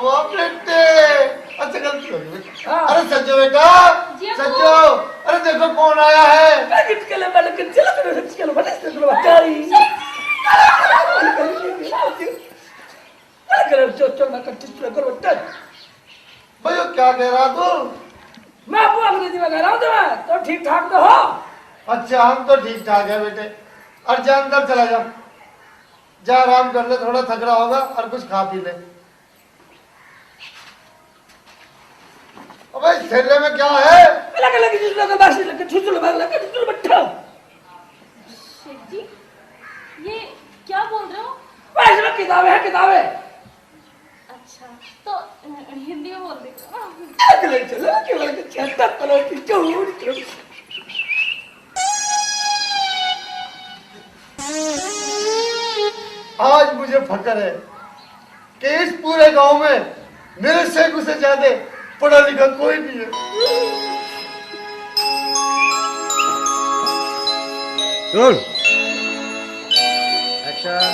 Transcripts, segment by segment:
वाह बेटे, अच्छा गलती हो गई। अरे सज्जो बेटा, सज्जो, अरे देखो कौन आया है। भाई क्या कह रहा तू? मैं आपको अंग्रेजी में कह रहा हूँ तुम्हें, तो ठीक ठाक तो हो। अच्छा हम तो ठीक ठाक है बेटे। और जा अंदर चला जा, जा आराम कर ले, थोड़ा थक रहा होगा और कुछ खा पी ले। अबे इस थैले में क्या है? शेख जी, ये क्या बोल रहे हो? इसमें किताबें हैं, किताबें। अच्छा, तो हिंदी में बोल देते हो। आज मुझे फक्र है कि इस पूरे गांव में मेरे शेखू से ज्यादा पढ़ा लिखा कोई नहीं है। एक्शन।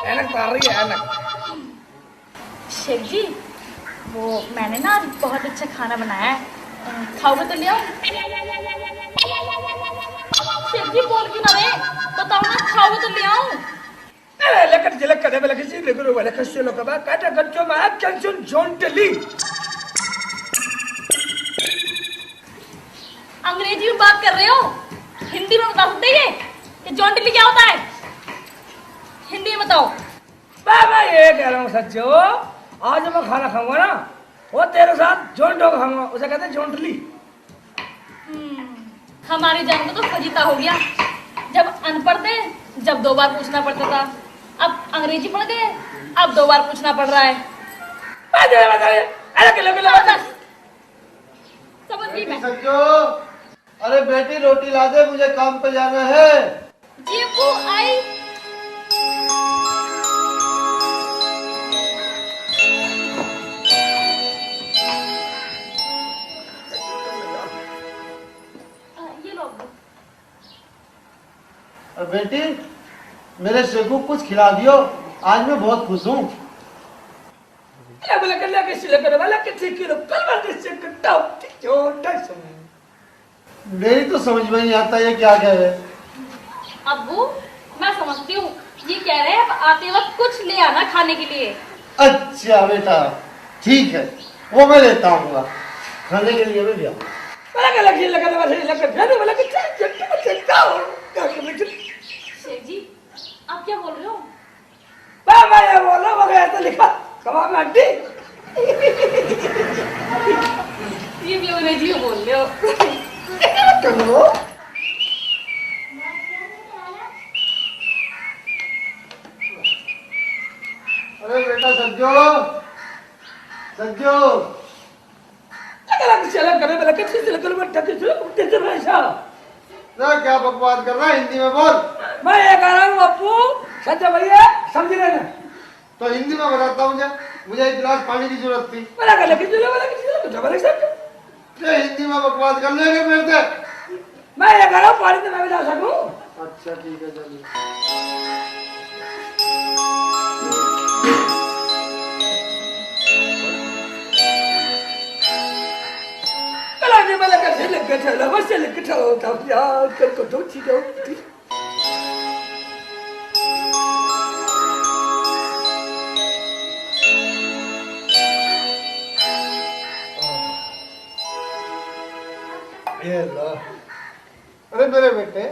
ऐनक मार रही है, ऐनक। शेख जी, वो मैंने ना आज बहुत अच्छा खाना बनाया है, खाओगे तो ले आओ। शेख जी बोल क्यों ना रहे, बताओ ना, खाओगे तो ले आओ। लेकर झलक करे वाला किसी लेकर वाला कश्य लोग का काटा गच्चो में आप कैंसन जॉन्टली। अंग्रेजी में बात कर रहे हो, हिंदी में बता सकते हैं कि जॉन्टली क्या होता है? हिंदी में बताओ। मैं ये कह रहा हूँ सच्चो, आज मैं खाना खाऊंगा ना, वो तेरे साथ जॉन्टो खाऊंगा, उसे कहते हैं जॉन्टली। हमारी जान को तो फजीता हो गया। जब अनपढ़ थे, जब 2 बार पूछना पड़ता था, अब अंग्रेजी पढ़ गए, अब 2 बार पूछना पड़ रहा है। समझ गई मैं। सज्जो, अरे बेटी रोटी ला दे, मुझे काम पे जाना है। जी अब्बू, आई। ये लो अब्बू। और बेटी मेरे शेखू कुछ खिला दियो, आज मैं बहुत खुश हूँ। मेरी तो समझ में नहीं आता ये क्या कह रहे। अब्बू, मैं समझती हूँ, ये कह रहे हैं अब आते वक्त कुछ ले आना खाने के लिए। अच्छा बेटा ठीक है, वो मैं लेता हूँ, खाने के लिए मैं भी आऊँ। शेख जी, आप क्या बोल रहे हो? मैं ये बोला मगर ऐसा लिखा कबाब में हड्डी। ये भी अंग्रेजी में बोल रहे हो। चलो अरे बेटा सज्जो, सज्जो क्या बकवास कर रहा है, हिंदी में बोल। मैं ये कह रहा हूँ अप्पू, सच्चा भैया समझ रहे ना, तो हिंदी में बताता हूँ, मुझे एक गिलास पानी की जरूरत थी। हिंदी में बकवास कर लेंगे मेरे से। मैं ये कह रहा हूँ पानी तो मैं भी ला सकूँ। अच्छा ठीक है चलिए। अरे मेरे बेटे,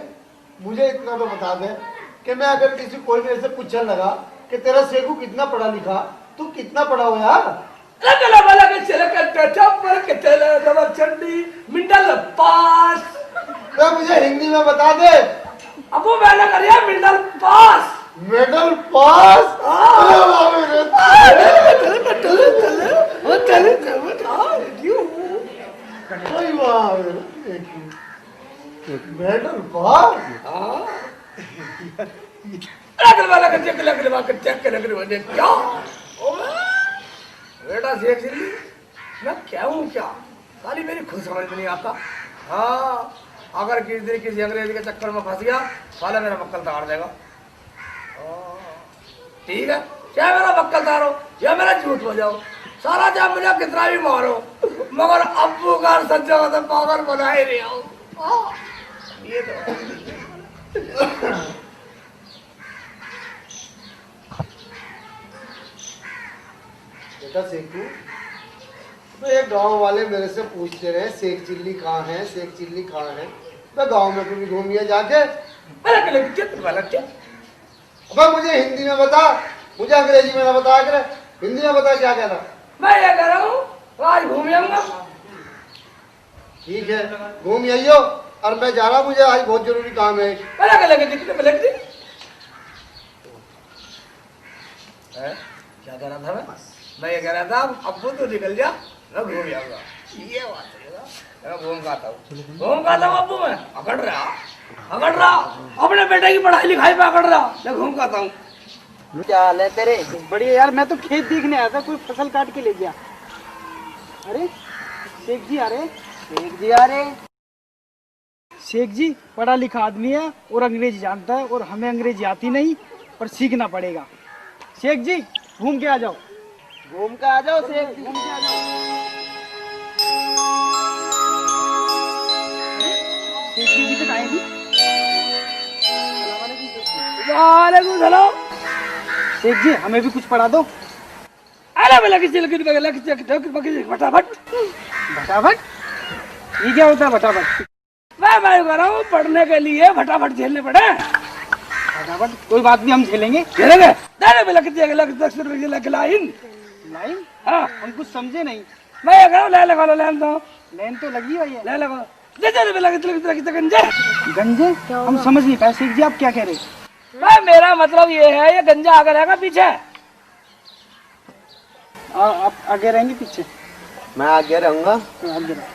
मुझे इतना तो बता दे कि मैं अगर किसी कोई मेरे से पूछने लगा कि तेरा शेखू कितना पढ़ा लिखा, तू कितना पढ़ा हो यार, तो मुझे हिंदी में बता दे। अब वो मैंने करिए मिडल पास। मेडल पास। मेडल पास। बेटा सेठ जी, मैं क्या हूँ क्या? खाली मेरी खुद समझ में नहीं आता। हाँ, अगर किसी दिन किसी अंग्रेजी के चक्कर में फंस गया, साला मेरा बक्कल ताड़ देगा। ठीक है, चाहे मेरा बक्कल तारो या मेरा झूठ हो जाओ, सारा जब मुझे कितना भी मारो, मगर अब्बू का सच्चा मतलब पागल बना ही रही हो। ये तो बेटा सेकू, तो ये गांव वाले मेरे से पूछते रहे शेख चिल्ली कहाँ है, शेख चिल्ली कहाँ है। मैं गांव में कभी घूमिए जाके। अब मुझे हिंदी में बता, मुझे अंग्रेजी में ना बताया करे, हिंदी में बता क्या कहना। मैं ये कह रहा हूँ, आज घूम आऊंगा। ठीक है, घूम आइयो, और मैं जा रहा हूँ, मुझे आज बहुत जरूरी काम है। क्या कह रहा था मैं ये कह रहा था अब्बू तो निकल जा, मैं घूम आऊंगा। ये बात है, मैं घूम का आता हूँ अब्बू, मैं अकड़ रहा अपने बेटे की पढ़ाई लिखाई पे अकड़ रहा, मैं घूम का आता हूँ। क्या हाल है तेरे? बढ़िया यार, मैं तो खेत देखने आया था, कोई फसल काट के ले गया। अरे शेख जी आ रहे, शेख जी आ रहे। शेख जी पढ़ा लिखा आदमी है और अंग्रेजी जानता है, और हमें अंग्रेजी आती नहीं, पर सीखना पड़ेगा। शेख जी घूम के आ जाओ, घूम के आ जाओ शेख जी, घूम के आ जाओ। शेख जी कितने आएगी? वालेकुम सलाम। शेख जी हमें भी कुछ पढ़ा दो। अरे फटाफट फटाफट? ये क्या होता है फटाफट? मैं कह रहा हूँ पढ़ने के लिए फटाफट झेलने पड़े। फटाफट कोई बात नहीं, हम झेलेंगे। झेलेंगे? Line line? हाँ, हम कुछ समझे नहीं। मैं ये कह रहा हूँ लाइन लगा लो, लाइन दो, लाइन तो लगी हुई है। लाइन लगा गंजे। गंजे? हम समझ नहीं पाए शेख जी, आप क्या कह रहे? भाई मेरा मतलब ये है, ये गंजा आगे रहेगा पीछे। आप आगे रहेंगे पीछे? मैं आगे रहूंगा। आगे रहो।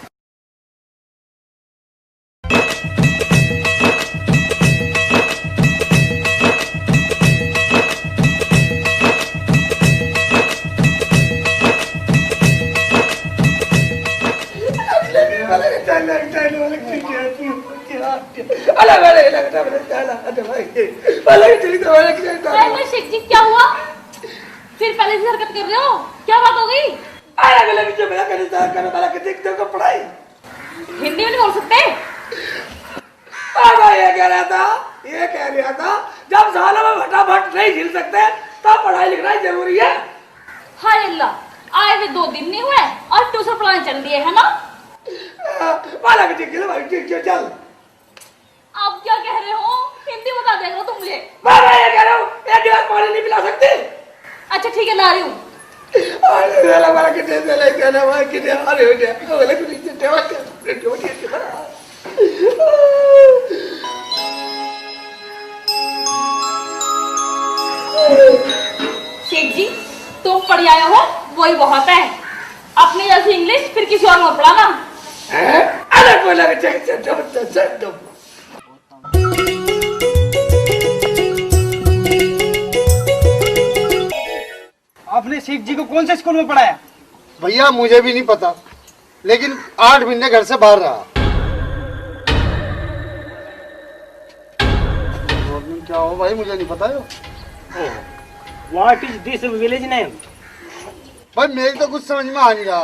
अरे शेख जी क्या हुआ? फिर पहले से हरकत कर रहे हो, क्या बात हो गई? पढ़ाई हिंदी में नहीं बोल सकते? ये कह रहा था जब सालों में फटाफट नहीं झेल सकते तब पढ़ाई लिखना जरूरी है। हाय अल्लाह, आए हुए 2 दिन नहीं हुए और ट्यूशन पढ़ाने चल दिए है ना? चल, आप क्या कह रहे हो? हिंदी बता देगा तुम मुझे। मैं ये कह रहा हूँ, एक गिलास पानी नहीं पिला सकते? अच्छा ठीक है, ला रही हूँ। शेख जी तुम पढ़ आए हो वही बहुत है, अपनी जैसी इंग्लिश फिर किसी और में पढ़ाना। आपने शेख जी को कौन से स्कूल में पढ़ाया? भैया मुझे भी नहीं पता, लेकिन 8 महीने घर से बाहर रहा। क्या हो भाई, मुझे नहीं पता है। What is this village name? भाई मेरी तो कुछ समझ में आ नहीं रहा,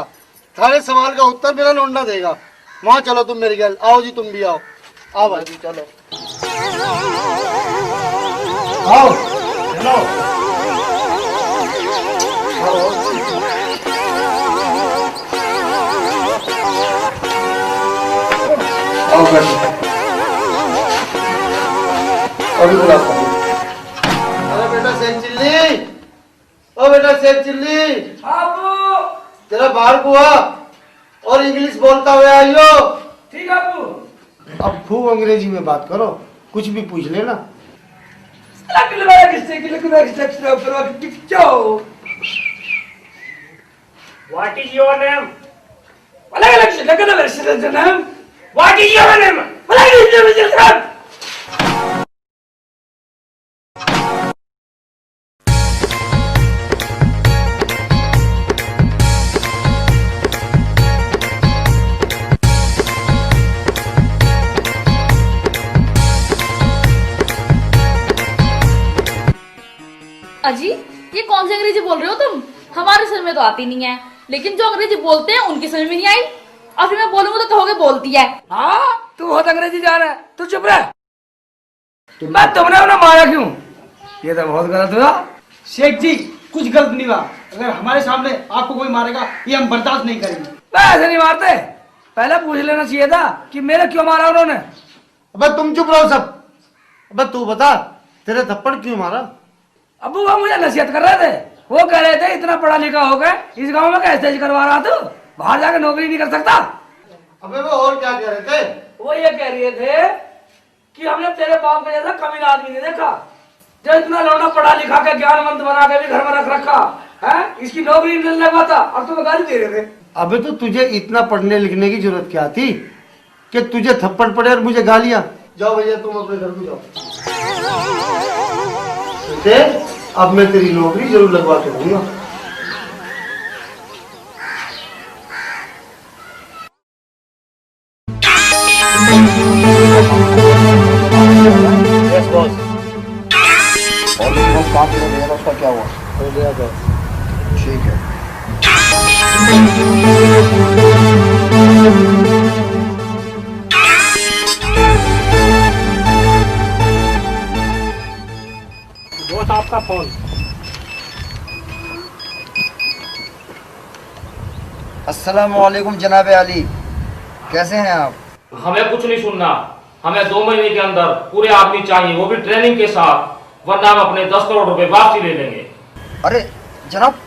सारे सवाल का उत्तर मेरा लौंडा देगा। वहाँ चलो तुम मेरी गल, आओ जी तुम भी आओ। आओ भाई जी चलो, आओ चलो। अरे बेटा शेख चिल्ली, ओ बेटा शेख चिल्ली, तेरा बाहर बुआ और इंग्लिश बोलता हुआ आइयो। ठीक है अब्बू। अब खूब अंग्रेजी में बात करो, कुछ भी पूछ लेना। What is your name? What is your name? अजी ये कौन सी अंग्रेजी बोल रहे हो तुम? हमारे समझ में तो आती नहीं है, लेकिन जो अंग्रेजी बोलते हैं उनकी समझ में नहीं आई। और फिर मैं बोलूंगा तो कहोगे बोलती है। हाँ तू बहुत अंग्रेजी जान है, तू चुप रह। मैं तुमने उन्हें मारा क्यों? ये तो बहुत गलत हुआ। शेख जी कुछ गलत नहीं हुआ, अगर हमारे सामने आपको कोई मारेगा ये हम बर्दाश्त नहीं करेंगे। ऐसे नहीं मारते, पहले पूछ लेना चाहिए था कि मेरे क्यों मारा उन्होंने। अबे तुम चुप रहो सब। अबे तू बता, तेरे थप्पड़ क्यों मारा? अबू वो मुझे नसीहत कर रहे थे, वो कह रहे थे इतना पढ़ा लिखा हो गए इस गांव में कैसे करवा रहा तू, बाहर जाकर नौकरी नहीं कर सकता। अबे वो और क्या कह रहे थे? वो ये कह रहे थे कि हमने तेरे बाप के जैसा कमीना आदमी नहीं देखा, जो इतना लौंडा पढ़ा लिखा के ज्ञानवंत बना के भी घर में रख रखा है, इसकी नौकरी नहीं लगवाता और तुम्हें गाली दे रहे थे। अबे तो तुझे इतना पढ़ने लिखने की जरूरत क्या थी कि तुझे थप्पड़ पड़े और मुझे गालियां? जाओ भैया तुम अपने घर को जाओ। बेटे अब मैं तेरी नौकरी जरूर लगवा के दूंगा। Yes boss. और बॉस काम के लिए उसका क्या हुआ? हो गया बॉस। ठीक है। बॉस आपका फोन। अस्सलामु अलैकुम जनाब अली, कैसे हैं आप? हमें कुछ नहीं सुनना, हमें 2 महीने के अंदर पूरे आदमी चाहिए, वो भी ट्रेनिंग के साथ, वरना हम अपने 10 करोड़ रुपए वापसी ले लेंगे। अरे जनाब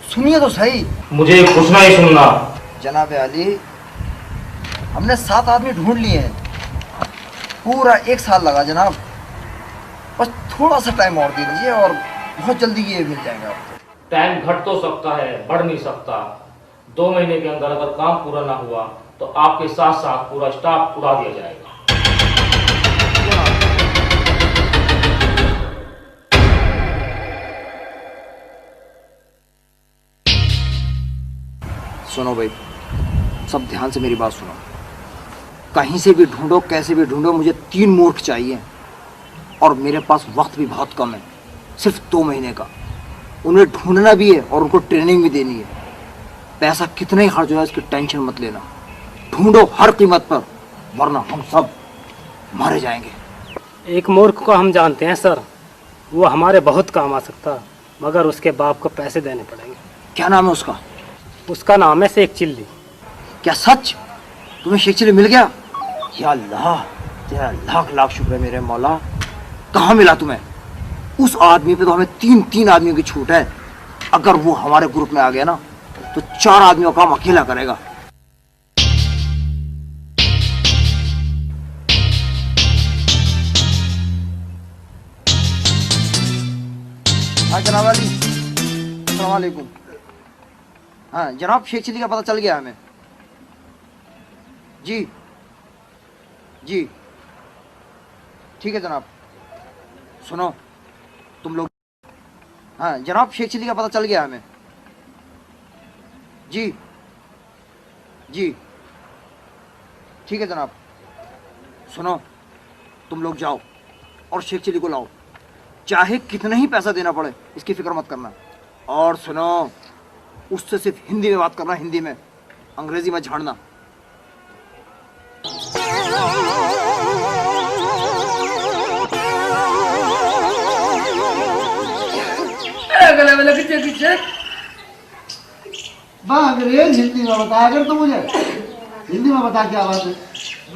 सुनिए तो सही। मुझे कुछ नहीं सुनना। जनाब अली हमने 7 आदमी ढूंढ लिए हैं, पूरा 1 साल लगा जनाब, बस थोड़ा सा टाइम और दे दीजिए और बहुत जल्दी ये मिल जाएंगे आपको। टाइम घट तो सकता है, बढ़ नहीं सकता। 2 महीने के अंदर अगर काम पूरा ना हुआ तो आपके साथ साथ पूरा स्टाफ उड़ा दिया जाएगा। सुनो भाई, सब ध्यान से मेरी बात सुनो, कहीं से भी ढूंढो कैसे भी ढूंढो, मुझे 3 मूर्ख चाहिए और मेरे पास वक्त भी बहुत कम है, सिर्फ 2 महीने का। उन्हें ढूंढना भी है और उनको ट्रेनिंग भी देनी है। पैसा कितना ही खर्च हो इसकी टेंशन मत लेना, ढूंढो हर कीमत पर, वरना हम सब मारे जाएंगे। एक मूर्ख को हम जानते हैं सर, वो हमारे बहुत काम आ सकता, मगर उसके बाप को पैसे देने पड़ेंगे। क्या नाम है उसका? उसका नाम है शेख चिल्ली। क्या सच तुम्हें शेख चिल्ली मिल गया? या अल्लाह, तेरा लाख लाख शुक्र है मेरे मौला। कहाँ मिला तुम्हें? उस आदमी पे तो हमें 3 आदमियों की छूट है, अगर वो हमारे ग्रुप में आ गया ना तो 4 आदमियों का काम अकेला करेगा। हाँ जनाब अली, अस्सलाम वालेकुम। हाँ जनाब शेख चिल्ली का पता चल गया हमें। जी जी ठीक है जनाब। सुनो तुम लोग, हाँ जनाब शेख चिल्ली का पता चल गया हमें। जी जी ठीक है जनाब। सुनो तुम लोग जाओ और शेख चिल्ली को लाओ, चाहे कितना ही पैसा देना पड़े, इसकी फिक्र मत करना। और सुनो उससे सिर्फ हिंदी में बात करना, हिंदी में, अंग्रेजी में झाड़ना। अंग्रेज हिंदी में बताया कर, तो मुझे हिंदी में बता क्या बात है?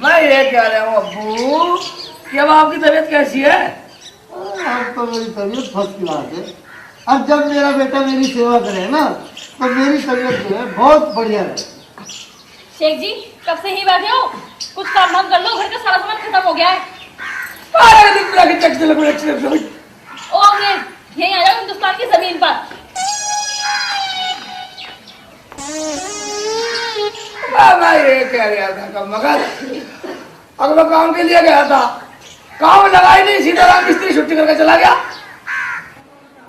मैं ये कह रहा हूँ अब्बू कि अब आपकी तबीयत कैसी है? अब तो मेरी तबीयत फर्स्ट क्लास है। अब जब मेरा बेटा मेरी सेवा करे ना तो मेरी तबीयत जो है बहुत बढ़िया है। शेख जी कब से ही बैठे हो? कुछ काम धाम कर लो, घर का सारा सामान खत्म हो गया है। ओ अंग्रेज यहीं आ जाओ हिंदुस्तान की जमीन पर। मैं ये कह रहा था कब मगर अगला काम के लिए गया था, काम लगा ही नहीं, सीताराम मिस्त्री छुट्टी करके चला गया।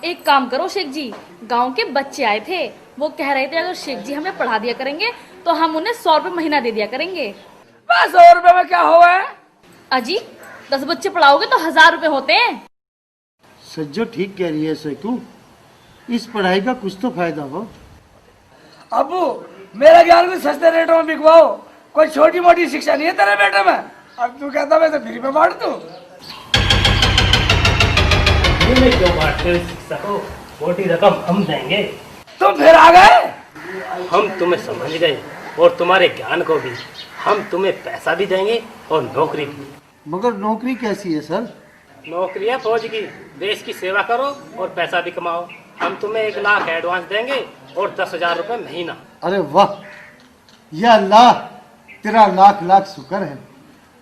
एक काम करो शेख जी, गांव के बच्चे आए थे, वो कह रहे थे अगर शेख जी हमें पढ़ा दिया करेंगे तो हम उन्हें 100 रुपए महीना दे दिया करेंगे। 100 रुपए में क्या हुआ है? अजी 10 बच्चे पढ़ाओगे तो 1000 रुपए होते हैं। सज्जो ठीक कह रही है सेकू, इस पढ़ाई का कुछ तो फायदा हो। अबू मेरा ज्ञान भी सस्ते रेटों में बिकवाओ, कोई छोटी मोटी शिक्षा नहीं है तेरे बेटे में। अब तू कहता मैं तो फ्री में बांट दूं। फ्री में क्यों बांटते हो शिक्षा को? मोटी रकम हम देंगे। तुम फिर आ गए। हम तुम्हें समझ गए और तुम्हारे ज्ञान को भी। हम तुम्हें पैसा भी देंगे और नौकरी भी। मगर नौकरी कैसी है सर? नौकरी है फौज की, देश की सेवा करो और पैसा भी कमाओ। हम तुम्हें 1 लाख एडवांस देंगे और 10,000 रुपये महीना। अरे वाह, या अल्लाह तेरा लाख लाख शुक्र है।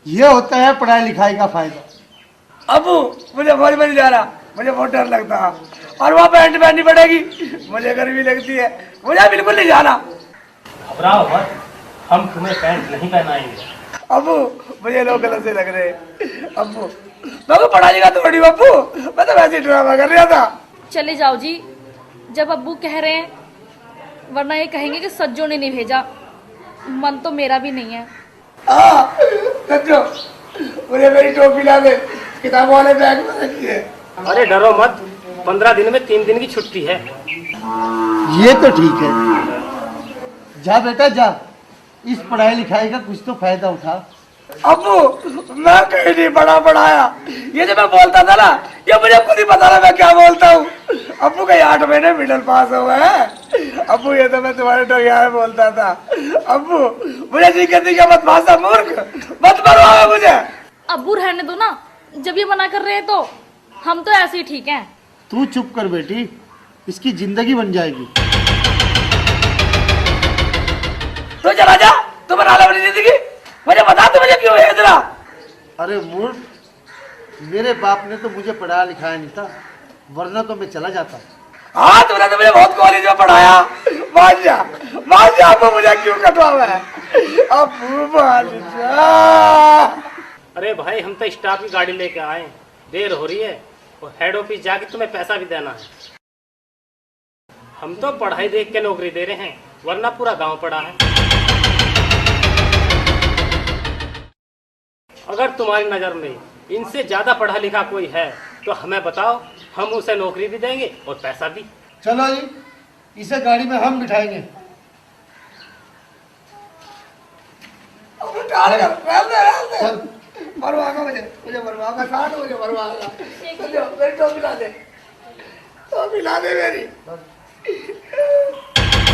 ये होता है पढ़ाई लिखाई का फायदा। अबू मुझे फौज में नहीं जाना, मुझे बहुत डर लगता है और वहाँ पैंट पहननी पड़ेगी, मुझे गर्मी लगती है, मुझे बिल्कुल नहीं जाना। घबराओ मत, हम तुम्हें पैंट नहीं पहनाएंगे। अबू मुझे लोग गलत से लग रहे हैं। अबू मैं तो पढ़ाई का थोड़ी अबू, मैं तो वैसे ड्रामा कर रहा था। चले जाओ जी, जब अब्बू कह रहे हैं, वरना ये कहेंगे कि सज्जो ने नहीं भेजा। मन तो मेरा भी नहीं है। सज्जो मुझे मेरी टोपी ला दे, किताबों वाले बैग में रखी है। अरे डरो मत, 15 दिन में 3 दिन की छुट्टी है। ये तो ठीक है। जा बेटा जा, इस पढ़ाई लिखाई का कुछ तो फायदा उठा। अबू मैं कहीं नहीं पढ़ाया, ये जो मैं बोलता था ना, ये मुझे खुद ही पता था मैं क्या बोलता हूँ। अबू कहीं 8 महीने मिडिल पास हुआ है। अबू ये तो मैं तुम्हारे टोया में बोलता था। अबू मुझे जिक्र का मत भाषा मूर्ख, मत मरवाओ मुझे। अब्बू रहने दो ना, जब ये मना कर रहे हैं तो हम तो ऐसे ही ठीक हैं। तू चुप कर बेटी, इसकी जिंदगी बन जाएगी। तो चला जा, तू बना ले अपनी जिंदगी। मुझे बता तू मुझे क्यों है इतना। अरे मूर्ख, मेरे बाप ने तो मुझे पढ़ाया लिखाया नहीं था, वरना तो मैं चला जाता। हाँ तुमने तो मुझे बहुत कॉलेज में पढ़ाया। मान जा अबू, मुझे क्यों कटवावा है। अबू मान जा। अरे भाई हम तो स्टाफ की गाड़ी लेके आए, देर हो रही है और हेड ऑफिस जाके तुम्हें पैसा भी देना है। हम तो पढ़ाई देख के नौकरी दे रहे हैं, वरना पूरा गांव पड़ा है। अगर तुम्हारी नजर में इनसे ज्यादा पढ़ा लिखा कोई है तो हमें बताओ, हम उसे नौकरी भी देंगे और पैसा भी। चलो जी, इसे गाड़ी में हम बिठाएंगे। चल। मरवाएगा मुझे मरवाएगा, साथ मुझे मरवाएगा। मेरी टोपी ला दे, टोपी ला दे मेरी।